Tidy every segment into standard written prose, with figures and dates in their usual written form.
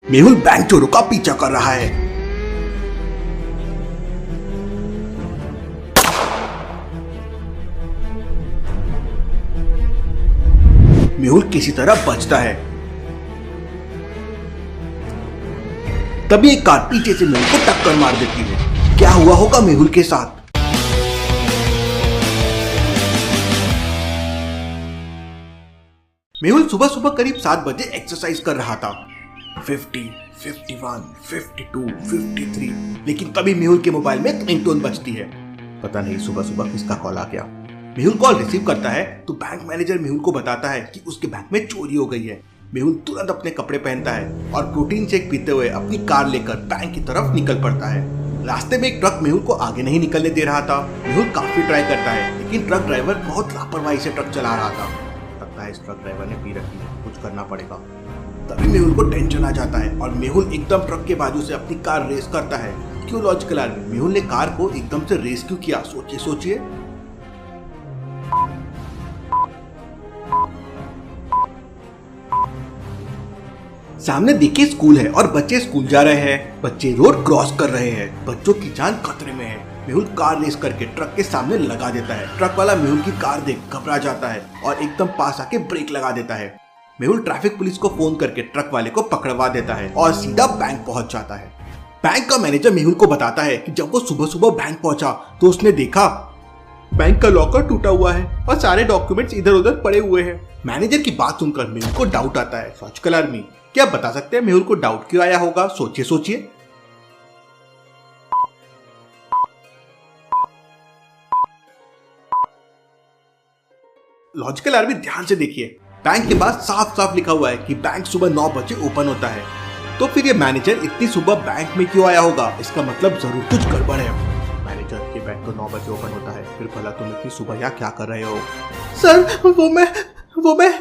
Mehul bank चोरों का पीछा कर रहा है। मेहुल किसी तरह बचता है। तभी एक कार पीछे से मेहुल को टक्कर मार देती है। क्या हुआ होगा मेहुल के साथ? मेहुल सुबह सुबह करीब 7 बजे एक्सरसाइज कर रहा था। 50, 51, 52, 53। लेकिन तभी मेहुल के मोबाइल में एक रिंगटोन बजती है। पता नहीं सुबह सुबह किसका कॉल आ गया। मेहुल कॉल रिसीव करता है तो बैंक मैनेजर मेहुल को बताता है कि उसके बैंक में चोरी हो गई है। मेहुल तुरंत अपने कपड़े पहनता है और प्रोटीन शेक पीते हुए अपनी कार लेकर बैंक की तरफ निकल पड़ता है। रास्ते में एक ट्रक मेहुल को आगे नहीं निकलने दे रहा था। मेहुल काफी ट्राई करता है लेकिन ट्रक ड्राइवर बहुत लापरवाही से ट्रक चला रहा था। लगता है इस ट्रक ड्राइवर ने पी रखी है, कुछ करना पड़ेगा। तभी मेहुल को टेंशन आ जाता है और मेहुल एकदम ट्रक के बाजू से अपनी कार रेस करता है। क्यों लॉजिकल आदमी, मेहुल ने कार को एकदम से रेस क्यों किया? सोचिए। सामने देखिए स्कूल है और बच्चे स्कूल जा रहे हैं। बच्चे रोड क्रॉस कर रहे हैं। बच्चों की जान खतरे में है। मेहुल कार रेस करके ट्रक के सामने लगा देता है। ट्रक वाला मेहुल की कार देख घबरा जाता है और एकदम पास आके ब्रेक लगा देता है। मेहुल ट्रैफिक पुलिस को फोन करके ट्रक वाले को पकड़वा देता है और सीधा बैंक पहुंच जाता है। बैंक का मैनेजर मेहुल को बताता है कि जब वो सुबह सुबह बैंक पहुंचा तो उसने देखा बैंक का लॉकर टूटा हुआ है और सारे डॉक्यूमेंट्स इधर उधर पड़े हुए हैं। मैनेजर की बात सुनकर मेहुल को डाउट आता है। लॉजिकल आदमी, क्या आप बता सकते हैं मेहुल को डाउट क्यों आया होगा? सोचिए। लॉजिकल आदमी, ध्यान से देखिए। बैंक के पास साफ साफ लिखा हुआ है कि बैंक सुबह 9 बजे ओपन होता है। तो फिर ये मैनेजर इतनी सुबह बैंक में क्यों आया होगा? इसका मतलब जरूर कुछ गड़बड़ है। मैनेजर, ये बैंक तो 9 बजे ओपन होता है, फिर भला तुम इतनी सुबह यहाँ क्या कर रहे हो? सर वो मैं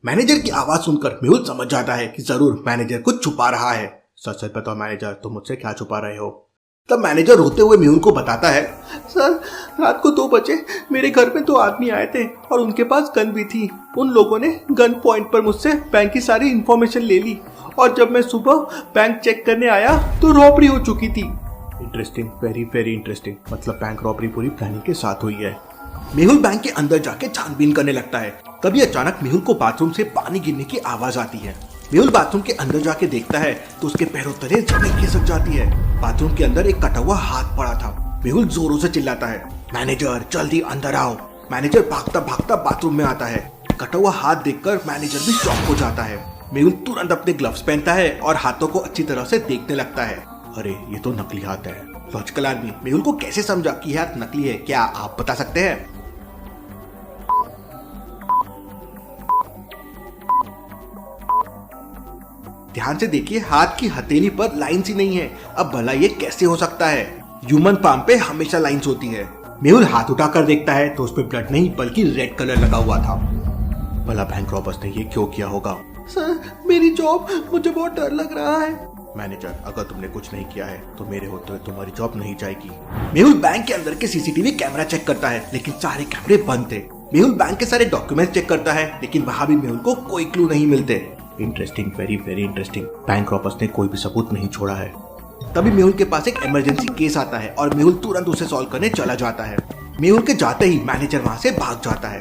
मैनेजर की आवाज सुनकर मेहुल समझ जाता है कि जरूर मैनेजर कुछ छुपा रहा है। सच सच बताओ मैनेजर, तुम मुझसे क्या छुपा रहे हो? तब मैनेजर रोते हुए मेहुल को बताता है, सर रात को 2 बजे मेरे घर में 2 आदमी आए थे और उनके पास गन भी थी। उन लोगों ने गन पॉइंट पर मुझसे बैंक की सारी इंफॉर्मेशन ले ली और जब मैं सुबह बैंक चेक करने आया तो रॉबरी हो चुकी थी। Interesting, very very interesting. मतलब बैंक रॉबरी पूरी प्लानिंग के साथ हुई है। मेहुल बैंक के अंदर जाके छानबीन करने लगता है। तभी अचानक मेहुल को बाथरूम से पानी गिरने की आवाज आती है। मेहुल बाथरूम के अंदर जाके देखता है तो उसके पैरों तले जमीन खिसक जाती है। बाथरूम के अंदर एक कटा हुआ हाथ पड़ा था। मेहुल जोरों से चिल्लाता है, मैनेजर जल्दी अंदर आओ। मैनेजर भागता भागता बाथरूम में आता है। कटा हुआ हाथ देखकर मैनेजर भी शॉक हो जाता है। मेहुल तुरंत अपने ग्लव्स पहनता है और हाथों को अच्छी तरह से देखने लगता है। अरे ये तो नकली हाथ है। लॉजिकल आदमी, मेहुल को कैसे समझा कि हाथ नकली है? क्या आप बता सकते हैं? ध्यान से देखिए, हाथ की हथेली पर लाइन सी नहीं है। अब भला ये कैसे हो सकता है? ह्यूमन पाम पे हमेशा लाइंस होती है। मेहुल हाथ उठाकर देखता है तो उस पे ब्लड नहीं बल्कि रेड कलर लगा हुआ था। भला बैंक रॉबर्स ने ये क्यों किया होगा? सर मेरी जॉब, मुझे बहुत डर लग रहा है। मैनेजर, अगर तुमने कुछ नहीं किया है तो मेरे होते हुए तुम्हारी जॉब नहीं जाएगी। मेहुल बैंक के अंदर के सीसीटीवी कैमरा चेक करता है लेकिन सारे कैमरे बंद थे। मेहुल बैंक के सारे डॉक्यूमेंट चेक करता है लेकिन वहां भी मेहुल को कोई क्लू नहीं मिलते। Interesting, very very interesting. Bank robbers ने कोई भी सबूत नहीं छोड़ा है। तभी मेहुल के पास एक इमरजेंसी केस आता है और मेहुल तुरंत उसे सॉल्व करने चला जाता है। मेहुल के जाते ही मैनेजर वहां से भाग जाता है।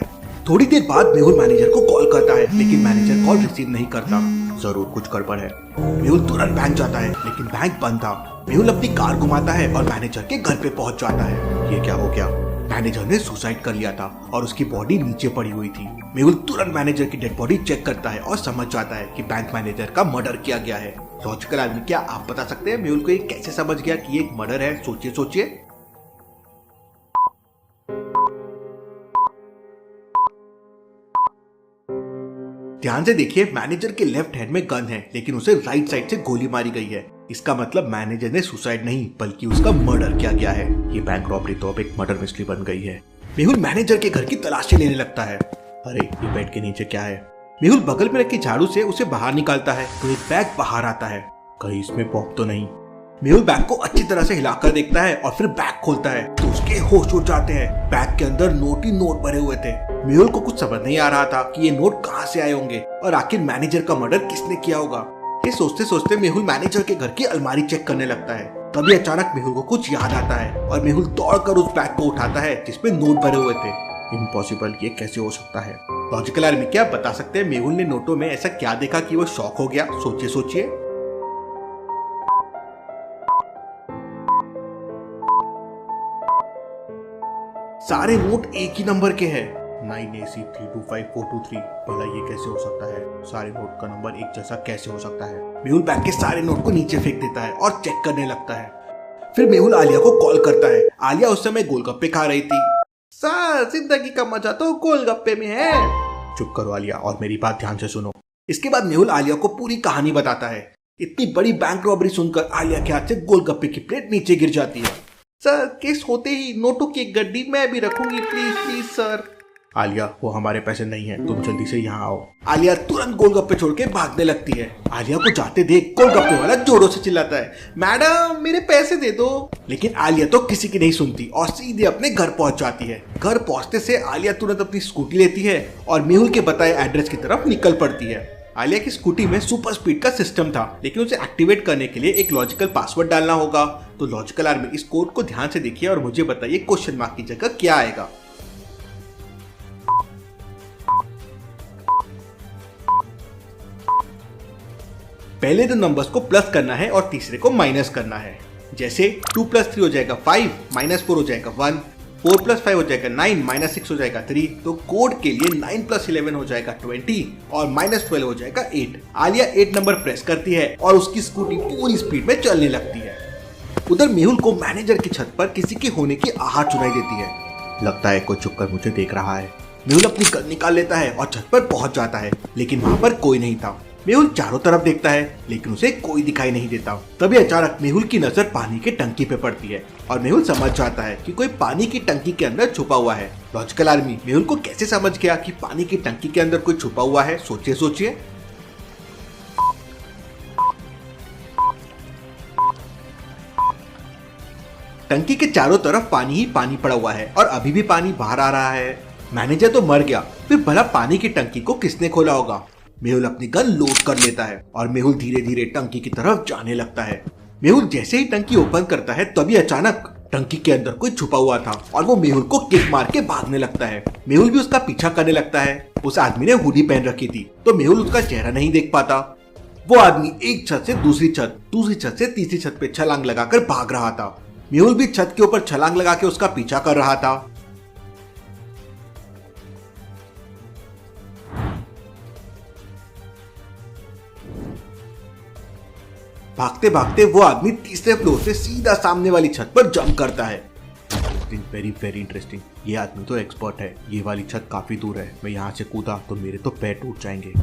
थोड़ी देर बाद मेहुल मैनेजर को कॉल करता है लेकिन मैनेजर कॉल रिसीव नहीं करता। जरूर कुछ गड़बड़ है। मेहुल तुरंत बैंक जाता है लेकिन बैंक बंद था। मेहुल अपनी कार घुमाता है और मैनेजर के घर पे पहुंच जाता है। ये क्या हो गया? मैनेजर ने सुसाइड कर लिया था और उसकी बॉडी नीचे पड़ी हुई थी। मेहुल तुरंत मैनेजर की डेड बॉडी चेक करता है और समझ जाता है कि बैंक मैनेजर का मर्डर किया गया है। लॉजिकल आदमी, क्या आप बता सकते हैं मेहुल को ये कैसे समझ गया कि ये एक मर्डर है? सोचिए। ध्यान से देखिए, मैनेजर के लेफ्ट हैंड में गन है लेकिन उसे राइट साइड से गोली मारी गई है। इसका मतलब मैनेजर ने सुसाइड नहीं बल्कि उसका मर्डर किया गया है। ये बैंक रॉबरी तो अब एक मर्डर मिस्ट्री बन गई है। मेहुल मैनेजर के घर की तलाशी लेने लगता है। अरे ये बेड के नीचे क्या है? मेहुल बगल में रखी झाड़ू से उसे बाहर निकालता है तो एक बैग बाहर आता है। कहीं इसमें बॉम्ब तो नहीं? मेहुल बैग को अच्छी तरह से हिलाकर देखता है और फिर बैग खोलता है तो उसके होश उड़ जाते हैं। बैग के अंदर नोट ही नोट भरे हुए थे। मेहुल को कुछ समझ नहीं आ रहा था कि ये नोट कहाँ से आए होंगे और आखिर मैनेजर का मर्डर किसने किया होगा। ये सोचते सोचते मेहुल मैनेजर के घर की अलमारी चेक करने लगता है। तभी अचानक मेहुल को कुछ याद आता है और मेहुल दौड़कर उस बैग को उठाता है जिसमें नोट भरे हुए थे। इम्पॉसिबल, ये कैसे हो सकता है? लॉजिकल आर्मी क्या बता सकते हैं मेहुल ने नोटों में ऐसा क्या देखा कि वो शॉक हो गया? सोचिए सोचिए। सारे नोट एक ही नंबर के हैं, 9AC325423। भला ये कैसे हो सकता है? सारे नोट का नंबर एक जैसा कैसे हो सकता है? मेहुल बैग के सारे नोट को नीचे फेंक देता है और चेक करने लगता है। फिर मेहुल आलिया को कॉल करता है। आलिया उस समय गोलगप्पे खा रही थी। सर, जिंदगी का मजा तो गोलगप्पे में है। चुप करो आलिया और मेरी बात ध्यान से सुनो। इसके बाद मेहुल आलिया को पूरी कहानी बताता है। इतनी बड़ी बैंक रॉबरी सुनकर आलिया के हाथ से गोलगप्पे की प्लेट नीचे गिर जाती है। सर, केस होते ही नोटों की एक गड्डी मैं भी रखूंगी, प्लीज प्लीज सर। आलिया, वो हमारे पैसे नहीं है, तुम जल्दी से यहाँ आओ। आलिया तुरंत गोलगप्पे छोड़ के भागने लगती है। आलिया को जाते देख गोलगप्पे वाला जोरों से चिल्लाता है, मैडम मेरे पैसे दे दो। लेकिन आलिया तो किसी की नहीं सुनती और सीधे अपने घर पहुंच जाती है। घर पहुंचते से आलिया तुरंत अपनी स्कूटी लेती है और मेहुल के बताए एड्रेस की तरफ निकल पड़ती है। आलिया की स्कूटी में सुपर स्पीड का सिस्टम था, लेकिन उसे एक्टिवेट करने के लिए एक लॉजिकल पासवर्ड डालना होगा। तो लॉजिकल आर्मी इस कोड को ध्यान से देखिए और मुझे बताइए क्वेश्चन मार्क की जगह क्या आएगा। पहले दो नंबर्स को प्लस करना है और तीसरे को माइनस करना है। जैसे 2 + 3 हो जाएगा 5, -4 हो जाएगा 1, 4 + 5 हो जाएगा 9, -6 हो जाएगा 3। तो कोड के लिए 9 + 11 हो जाएगा 20 और -12 हो जाएगा 8। आलिया 8 नंबर प्रेस करती है और उसकी स्कूटी पूरी स्पीड में चलने लगती है। उधर मेहुल को मैनेजर की छत पर किसी के होने की आहट सुनाई देती है। लगता है कोई छुपकर मुझे देख रहा है। मेहुल अपनी गन निकाल लेता है और छत पर पहुंच जाता है, लेकिन वहां पर कोई नहीं था। मेहुल चारों तरफ देखता है, लेकिन उसे कोई दिखाई नहीं देता। तभी अचानक मेहुल की नजर पानी की टंकी पे पड़ती है और मेहुल समझ जाता है कि कोई पानी की टंकी के अंदर छुपा हुआ है। लॉजिकल आर्मी मेहुल को कैसे समझ गया कि पानी की टंकी के अंदर कोई छुपा हुआ है? सोचिए सोचिए। टंकी के चारों तरफ पानी ही पानी पड़ा हुआ है और अभी भी पानी बाहर आ रहा है। मैनेजर तो मर गया, फिर भला पानी की टंकी को किसने खोला होगा? मेहुल अपनी गन लोड कर लेता है और मेहुल धीरे धीरे टंकी की तरफ जाने लगता है। मेहुल जैसे ही टंकी ओपन करता है तभी अचानक टंकी के अंदर कोई छुपा हुआ था और वो मेहुल को किक मार के भागने लगता है। मेहुल भी उसका पीछा करने लगता है। उस आदमी ने हुडी पहन रखी थी तो मेहुल उसका चेहरा नहीं देख पाता। वो आदमी एक छत से दूसरी छत से तीसरी छत पे छलांग लगाकर भाग रहा था। मेहुल भी छत के ऊपर छलांग लगा के उसका पीछा कर रहा था। भागते भागते वो आदमी तीसरे फ्लोर से सीधा सामने वाली छत पर जंप करता है। Very very interesting. ये आदमी तो एक्सपर्ट है। ये वाली छत काफी दूर है, मैं यहाँ से कूदा तो मेरे तो पैर टूट जाएंगे।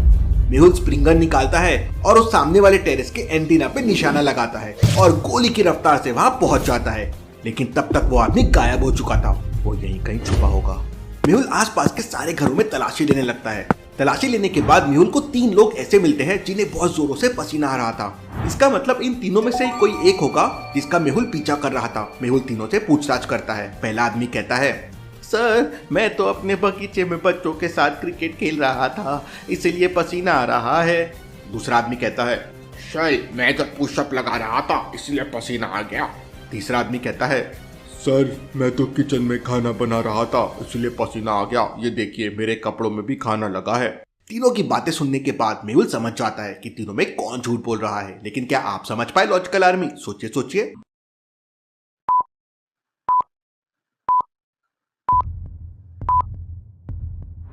मेहुल स्प्रिंग गन निकालता है और उस सामने वाले टेरेस के एंटीना पे निशाना लगाता है और गोली की रफ्तार से वहां पहुंच जाता है। लेकिन तब तक वो आदमी गायब हो चुका था। वो यहीं कहीं छुपा होगा। मेहुल आसपास के सारे घरों में तलाशी लेने लगता है। तलाशी लेने के बाद मेहुल को 3 लोग ऐसे मिलते हैं जिन्हें बहुत जोरों से पसीना आ रहा था। इसका मतलब इन तीनों में से कोई एक होगा जिसका मेहुल पीछा कर रहा था। मेहुल तीनों से पूछताछ करता है। पहला आदमी कहता है, सर मैं तो अपने बगीचे में बच्चों के साथ क्रिकेट खेल रहा था, इसलिए पसीना आ रहा है। दूसरा आदमी कहता है, सर मैं तो पुशअप लगा रहा था इसलिए पसीना आ गया। तीसरा आदमी कहता है, सर मैं तो किचन में खाना बना रहा था इसलिए पसीना आ गया, ये देखिए मेरे कपड़ों में भी खाना लगा है। तीनों की बातें सुनने के बाद मेहुल समझ जाता है कि तीनों में कौन झूठ बोल रहा है। लेकिन क्या आप समझ पाए लॉजिकल आर्मी? सोचिए सोचिए।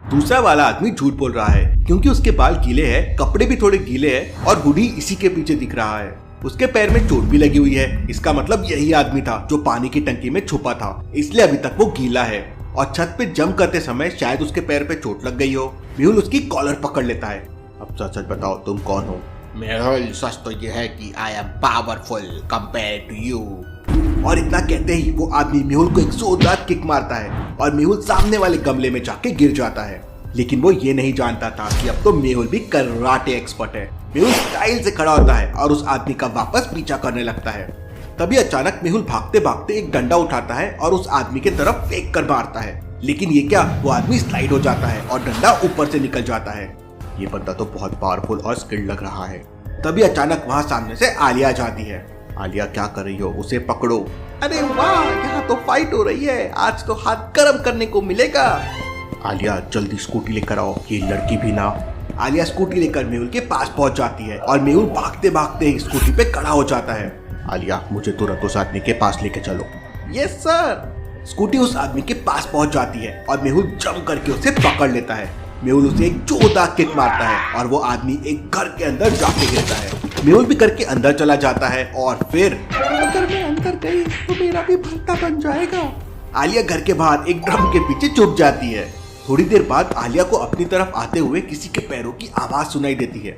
दूसरा वाला आदमी झूठ बोल रहा है क्योंकि उसके बाल गीले हैं, कपड़े भी थोड़े गीले हैं और हुडी इसी के पीछे दिख रहा है। उसके पैर में चोट भी लगी हुई है। इसका मतलब यही आदमी था जो पानी की टंकी में छुपा था, इसलिए अभी तक वो गीला है और छत पे जंप करते समय शायद उसके पैर पे चोट लग गई हो। मेहुल उसकी कॉलर पकड़ लेता है। अब सच सच बताओ तुम कौन हो? मेहुल सच तो ये है कि I am powerful compare to you. और इतना कहते ही वो आदमी मेहुल को एक जोरदार किक मारता है और मेहुल सामने वाले गमले में जाके गिर जाता है। लेकिन वो ये नहीं जानता था कि अब तो मेहुल भी कराटे एक्सपर्ट है। मेहुल स्टाइल से खड़ा होता है और उस आदमी का वापस पीछा करने लगता है। तभी अचानक मेहुल भागते भागते एक डंडा उठाता है और उस आदमी के तरफ फेंक कर मारता है। लेकिन ये क्या, वो आदमी स्लाइड हो जाता है और डंडा ऊपर से निकल जाता है। ये बंदा तो बहुत पावरफुल और स्किल्ड लग रहा है। तभी अचानक वहाँ सामने से आलिया जाती है। आलिया क्या कर रही हो, उसे पकड़ो। अरे वाह, यहाँ तो फाइट हो रही है, आज तो हाथ गर्म करने को मिलेगा। आलिया जल्दी स्कूटी लेकर आओ, ये लड़की भी ना। आलिया स्कूटी लेकर मेहुल के पास पहुंच जाती है और मेहुल भागते भागते स्कूटी पे खड़ा हो जाता है। आलिया मुझे तुरंत उस आदमी के पास लेके चलो। Yes sir. स्कूटी उस आदमी के पास पहुंच जाती है और मेहुल जंप करके उसे पकड़ लेता है। मेहुल उसे एक जोरदार किक मारता है और वो आदमी एक घर के अंदर जाके गिरता है। मेहुल भी घर के अंदर चला जाता है और फिर अगर मैं अंदर गई तो मेरा भी भरता बन जाएगा। आलिया घर के बाहर एक ड्रम के पीछे छुप जाती है। थोड़ी देर बाद आलिया को अपनी तरफ आते हुए किसी के पैरों की आवाज सुनाई देती है।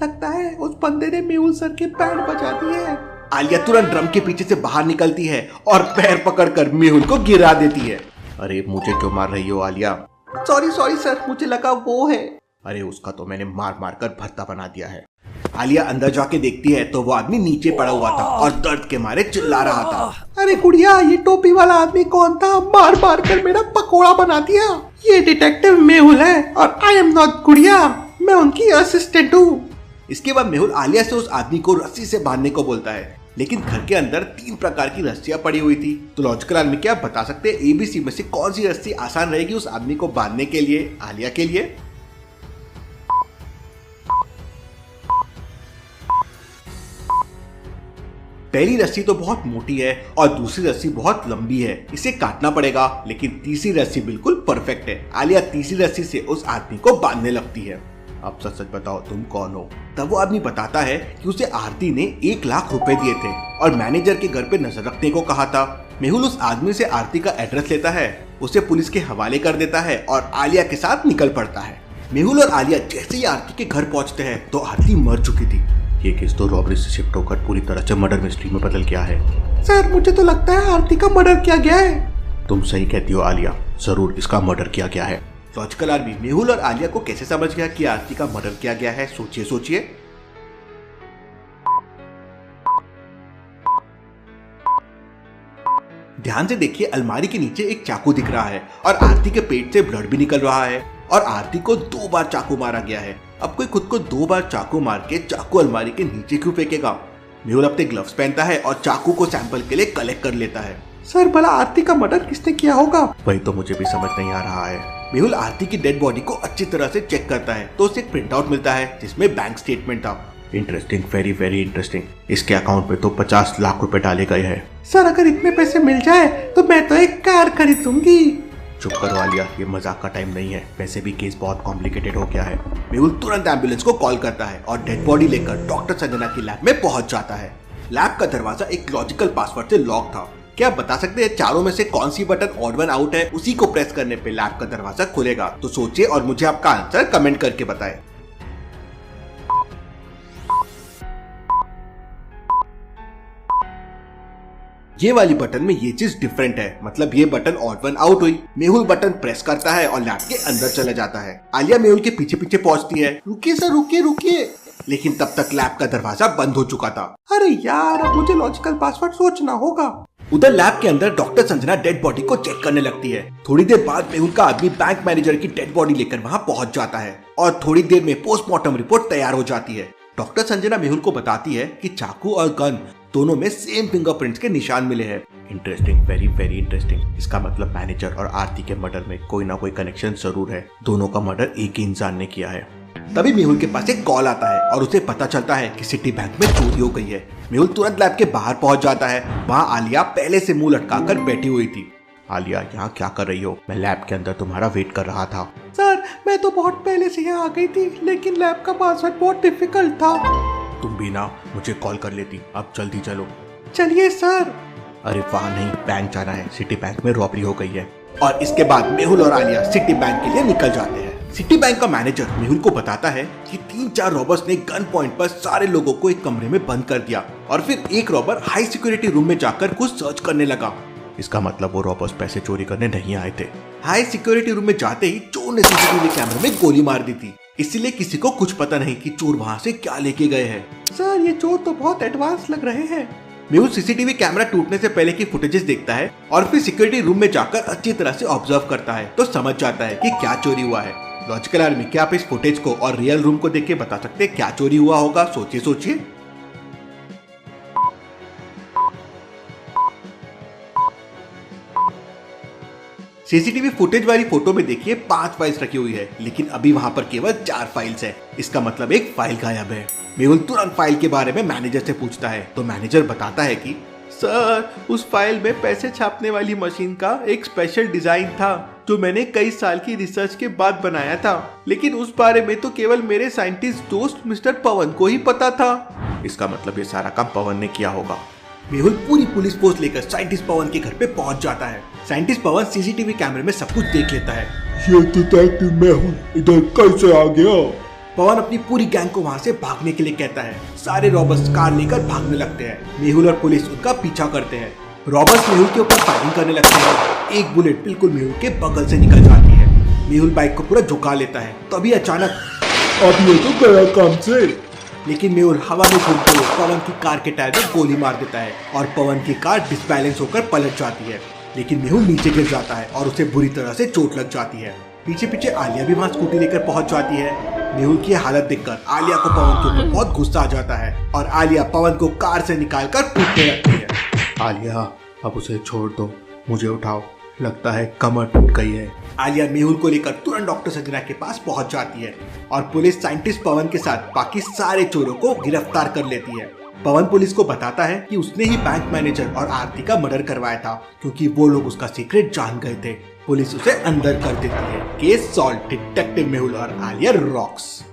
लगता है उस बंदे ने मेहुल सर के पैर बजा दिए हैं। आलिया तुरंत ड्रम के पीछे से बाहर निकलती है और पैर पकड़कर मेहुल को गिरा देती है। अरे मुझे क्यों मार रही हो आलिया? सॉरी सॉरी सर, मुझे लगा वो है। अरे उसका तो मैंने मार मार कर भर्ता बना दिया है। आलिया अंदर जाके देखती है तो वो आदमी नीचे पड़ा हुआ था और दर्द के मारे चिल्ला रहा था। अरे गुड़िया, ये टोपी वाला आदमी कौन था? मार मार कर मेरा पकोड़ा बना दिया। ये डिटेक्टिव मेहुल है और आई एम नॉट गुड़िया, मैं उनकी असिस्टेंट हूँ। इसके बाद मेहुल आलिया से उस आदमी को रस्सी से बांधने को बोलता है, लेकिन घर के अंदर 3 प्रकार की रस्सियां पड़ी हुई थी। तो लॉजिकल आदमी क्या बता सकते हैं ABC में से कौन सी रस्सी आसान रहेगी उस आदमी को बांधने के लिए, आलिया के लिए? पहली रस्सी तो बहुत मोटी है और दूसरी रस्सी बहुत लंबी है, इसे काटना पड़ेगा। लेकिन तीसरी रस्सी बिल्कुल परफेक्ट है। आलिया तीसरी रस्सी से उस आदमी को बांधने लगती है। अब सच सच बताओ, तुम कौन हो? तब वो आदमी बताता है कि उसे आरती ने 1 लाख रुपए दिए थे और मैनेजर के घर पे नजर रखने को कहा था। मेहुल उस आदमी से आरती का एड्रेस लेता है, उसे पुलिस के हवाले कर देता है और आलिया के साथ निकल पड़ता है। मेहुल और आलिया जैसे ही आरती के घर पहुंचते हैं तो आरती मर चुकी थी। ये केस तो रॉबरी से शिफ्ट होकर पूरी तरह से मर्डर मिस्ट्री में बदल गया है। सर, मुझे तो लगता है आरती का मर्डर किया गया है। तुम सही कहती हो आलिया, जरूर इसका मर्डर किया गया है। लॉजिकल आदमी मेहुल और आलिया को कैसे समझ गया कि आरती का मर्डर किया गया है? सोचिए सोचिए। ध्यान से देखिए, अलमारी के नीचे एक चाकू दिख रहा है और आरती के पेट से ब्लड भी निकल रहा है और आरती को 2 बार चाकू मारा गया है। अब कोई खुद को 2 बार चाकू मार के चाकू अलमारी के नीचे क्यों फेंकेगा? मेहुल अपने ग्लव्स पहनता है और चाकू को सैंपल के लिए कलेक्ट कर लेता है। सर, भला आरती का मर्डर किसने किया होगा? वही तो मुझे भी समझ नहीं आ रहा है। मेहुल आरती की डेड बॉडी को अच्छी तरह से चेक करता है तो उसे एक प्रिंट आउट मिलता है जिसमें बैंक स्टेटमेंट था। Interesting, very very interesting. इसके अकाउंट में तो 50 लाख रुपए डाले गए हैं। सर, अगर इतने पैसे मिल जाए तो मैं तो एक कार खरीद लूंगी। चुप करो आलिया, ये मजाक का टाइम नहीं है। वैसे भी केस बहुत कॉम्प्लिकेटेड हो गया है। मेहुल तुरंत एम्बुलेंस को कॉल करता है और डेड बॉडी लेकर डॉक्टर संजना की लैब में पहुंच जाता है। लैब का दरवाजा एक लॉजिकल पासवर्ड से लॉक था। क्या आप बता सकते हैं चारों में से कौन सी बटन ऑड वन आउट है? उसी को प्रेस करने पे लैब का दरवाजा खुलेगा। तो सोचिए और मुझे आपका आंसर कमेंट करके बताएं। ये वाली बटन में ये चीज डिफरेंट है, मतलब ये बटन ऑड वन आउट हुई। मेहुल बटन प्रेस करता है और लैब के अंदर चले जाता है। आलिया मेहुल के पीछे पीछे पहुंचती है। रुकिए सर, रुकिए रुकिए। लेकिन तब तक लैब का दरवाजा बंद हो चुका था। अरे यार, अब मुझे लॉजिकल पासवर्ड सोचना होगा। उधर लैब के अंदर डॉक्टर संजना डेड बॉडी को चेक करने लगती है। थोड़ी देर बाद मेहुल का आदमी बैंक मैनेजर की डेड बॉडी लेकर वहां पहुंच जाता है और थोड़ी देर में पोस्टमार्टम रिपोर्ट तैयार हो जाती है। डॉक्टर संजना मेहुल को बताती है कि चाकू और गन दोनों में सेम फिंगरप्रिंट्स के निशान मिले हैं। Interesting, very very interesting. इसका मतलब मैनेजर और आरती के मर्डर में कोई ना कोई कनेक्शन जरूर है। दोनों का मर्डर एक ही इंसान ने किया है। तभी मेहुल के पास एक कॉल आता है और उसे पता चलता है कि सिटी बैंक में चोरी हो गई है। मेहुल तुरंत लैब के बाहर पहुंच जाता है। वहाँ आलिया पहले से मुंह लटकाकर बैठी हुई थी। आलिया, यहाँ क्या कर रही हो? मैं लैब के अंदर तुम्हारा वेट कर रहा था। सर, मैं तो बहुत पहले से यहाँ आ गई थी, लेकिन लैब का पासवर्ड बहुत डिफिकल्ट था। तुम भी ना मुझे कॉल कर लेती। अब जल्दी चलो। चलिए सर। अरे वहाँ नहीं, बैंक जाना है। सिटी बैंक में रॉबरी हो गई है। और इसके बाद मेहुल और आलिया सिटी बैंक के लिए निकल जाते हैं। सिटी बैंक का मैनेजर मेहुल को बताता है कि 3-4 रॉबर्स ने गन पॉइंट पर सारे लोगों को एक कमरे में बंद कर दिया और फिर एक रॉबर हाई सिक्योरिटी रूम में जाकर कुछ सर्च करने लगा। इसका मतलब वो रॉबर्स पैसे चोरी करने नहीं आए थे। हाई सिक्योरिटी रूम में जाते ही चोर ने सीसीटीवी कैमरे में गोली मार दी थी, इसलिए किसी को कुछ पता नहीं कि चोर वहाँ से क्या लेके गए हैं। सर, ये चोर तो बहुत एडवांस लग रहे हैं। मेहुल सीसीटीवी कैमरा टूटने से पहले की फुटेजेस देखता है और फिर सिक्योरिटी रूम में जाकर अच्छी तरह से ऑब्जर्व करता है तो समझ जाता है कि क्या चोरी हुआ है। लॉजिकल आर्मी, क्या आप इस फुटेज को और रियल रूम को देख के बता सकते हैं क्या चोरी हुआ होगा? सोचिए सोचिए। सीसीटीवी फुटेज वाली फोटो में देखिए 5 फाइल्स रखी हुई है, लेकिन अभी वहां पर केवल 4 फाइल्स है। इसका मतलब एक फाइल गायब है। मेहुल तुरंत फाइल के बारे में मैनेजर से पूछता है तो मैनेजर बताता है कि सर, उस फाइल में पैसे छापने वाली मशीन का एक स्पेशल डिजाइन था जो मैंने कई साल की रिसर्च के बाद बनाया था, लेकिन उस बारे में तो केवल मेरे साइंटिस्ट दोस्त मिस्टर पवन को ही पता था। इसका मतलब ये सारा काम पवन ने किया होगा। मेहुल पूरी पुलिस फोर्स लेकर साइंटिस्ट पवन के घर पे पहुंच जाता है। साइंटिस्ट पवन सीसीटीवी कैमरे में सब कुछ देख लेता है। ये डिटेक्टिव मेहुल इधर कैसे आ गया? पवन अपनी पूरी गैंग को वहां से भागने के लिए कहता है। सारे रॉबर्स कार लेकर भागने लगते हैं। मेहुल और पुलिस उनका पीछा करते हैं। रॉबर्स मेहुल के ऊपर फायरिंग करने लगते हैं। एक बुलेट बिल्कुल मेहुल के बगल से निकल जाती है। मेहुल बाइक को पूरा झुका लेता है। तभी अचानक अब ये तो गया काम से। लेकिन मेहुल हवा में घूमते हुए पवन की कार के टायर में गोली मार देता है और पवन की कार डिसबैलेंस होकर पलट जाती है। लेकिन मेहुल नीचे गिर जाता है और उसे बुरी तरह से चोट लग जाती है। पीछे पीछे आलिया भी वहां स्कूटी लेकर पहुंच जाती है। मेहुल की हालत देखकर आलिया को पवन के ऊपर बहुत गुस्सा आ जाता है और आलिया पवन को कार से निकालकर पीटने लगती है। आलिया, अब उसे छोड़ दो, मुझे उठाओ, लगता है कमर टूट गई है। आलिया मेहुल को लेकर तुरंत डॉक्टर संजना के पास पहुंच जाती है और पुलिस साइंटिस्ट पवन के साथ बाकी सारे चोरों को गिरफ्तार कर लेती है। पवन पुलिस को बताता है कि उसने ही बैंक मैनेजर और आरती का मर्डर करवाया था, क्योंकि वो लोग उसका सीक्रेट जान गए थे। पुलिस उसे अंदर कर देती है। Case solve. डिटेक्टिव मेहुल और आलिया रॉक्स।